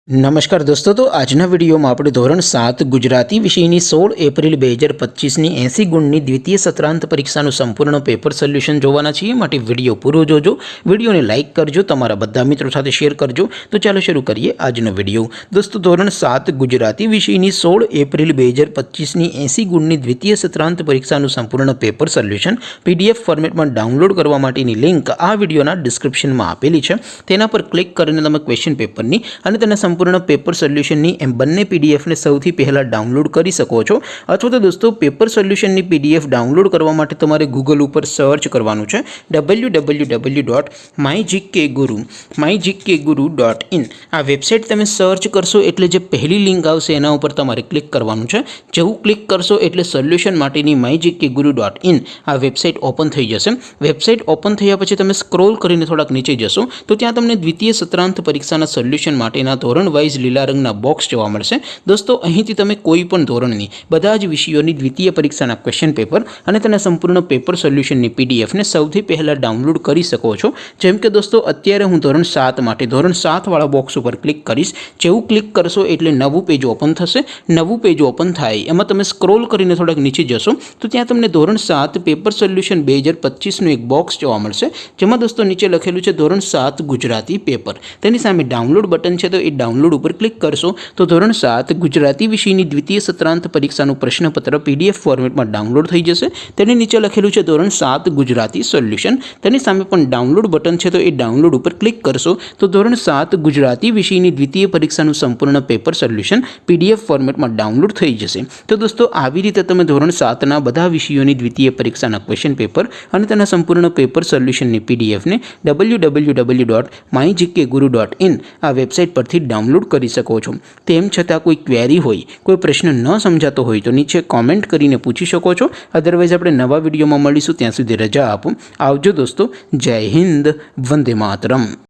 नमस्कार दोस्तों, तो આજના વિડીયોમાં આપણે ધોરણ 7 ગુજરાતી વિષયની 16 એપ્રિલ 2025ની 80 ગુણની દ્વિતીય સત્રાંત પરીક્ષાનું સંપૂર્ણ પેપર સોલ્યુશન જોવાના છીએ। માટે વિડીયો પૂરો જોજો, વિડીયોને લાઇક કરજો, તમારા બધા મિત્રો સાથે શેર કરજો। તો ચાલો શરૂ કરીએ આજનો વિડીયો। દોસ્તો, ધોરણ 7 ગુજરાતી વિષયની 16 એપ્રિલ 2025ની 80 ગુણની દ્વિતીય સત્રાંત પરીક્ષાનું સંપૂર્ણ પેપર સોલ્યુશન પીડીએફ ફોર્મેટમાં ડાઉનલોડ કરવા માટેની લિંક આ વિડીયોના ડિસ્ક્રિપ્શનમાં આપેલી છે। તેના પર ક્લિક કરીને તમે ક્વેશ્ચન પેપરની અને તેના संपूर्ण पेपर सोल्यूशन एम बने पीडीएफ ने सौथी पहला डाउनलॉड कर सको छो। अथवा तो दोस्तों पेपर सोल्यूशन पीडीएफ डाउनलॉड करवा माटे तमारे गूगल पर सर्च करवानुं छे www.mygkguru.in। आ वेबसाइट तमे सर्च करशो एटले जे पहली लिंक आवशे एना उपर तमारे क्लिक करवानुं छे। जेवुं क्लिक करशो एटले सोल्यूशन माटेनी mygkguru.in आ वेबसाइट ओपन थई जशे। वेबसाइट ओपन थया पछी तमे स्क्रॉल करीने थोड़ाक नीचे जशो तो त्यां तमने द्वितीय सत्रांत परीक्षाना सोल्यूशन माटेना धोरण वाइज लीला रंगना बॉक्स जोवा मळशे। दोस्तों, અહીંથી તમે કોઈ પણ ધોરણની બધા જ વિષયોની દ્વિતીય પરીક્ષાના ક્વેશ્ચન પેપર અને તેના સંપૂર્ણ પેપર સોલ્યુશનની પીડીએફ ને સૌથી પહેલા ડાઉનલોડ કરી શકો છો। જેમ કે દોસ્તો, અત્યારે હું ધોરણ 7 માટે ધોરણ 7 વાળા બોક્સ ઉપર ક્લિક કરીશ। જેવું ક્લિક કરશો એટલે નવું પેજ ઓપન થશે। નવું પેજ ઓપન થાય એમાં તમે સ્ક્રોલ કરીને થોડાક નીચે જશો તો ત્યાં તમને ધોરણ 7 પેપર સોલ્યુશન 2025 નું એક બોક્સ જોવા મળશે। જેમાં દોસ્તો નીચે લખેલું છે ધોરણ 7 ગુજરાતી પેપર। તેની સામે ડાઉનલોડ બટન છે, તો એ डाउनलॉड पर क्लिक करशो तो धोरण 7 गुजराती विषयनी द्वितीय सत्रांत परीक्षाનું प्रश्नपत्र पीडीएफ फॉर्मेट में डाउनलॉड थई जशे। तेनी नीचे लखेलुं छे धोरण 7 गुजराती सोल्यूशन। तेनी सामे पण डाउनलॉड बटन छे, तो ए डाउनलॉड पर क्लिक करशो तो धोरण 7 गुजराती विषयनी द्वितीय परीक्षाનું संपूर्ण पेपर सोल्यूशन पीडीएफ फॉर्मेट में डाउनलॉड थई जशे। तो दोस्तों, આવી રીતે તમે ધોરણ 7 ના બધા વિષયોની દ્વિતીય પરીક્ષાના ક્વેશ્ચન પેપર અને તેના સંપૂર્ણ પેપર સોલ્યુશનની પીડીએફ ને www.mygkguru.in આ વેબસાઇટ પરથી डाउनलॉड કરી શકો છો। તેમ છતાં કોઈ ક્વેરી હોય, કોઈ પ્રશ્ન ન સમજાતો હોય તો નીચે કોમેન્ટ કરીને પૂછી શકો છો। અધરવાઇઝ આપણે નવા વિડીયોમાં મળીશું, ત્યાં સુધી રજા આપો। આવજો દોસ્તો, જય હિન્દ, વંદે માતરમ।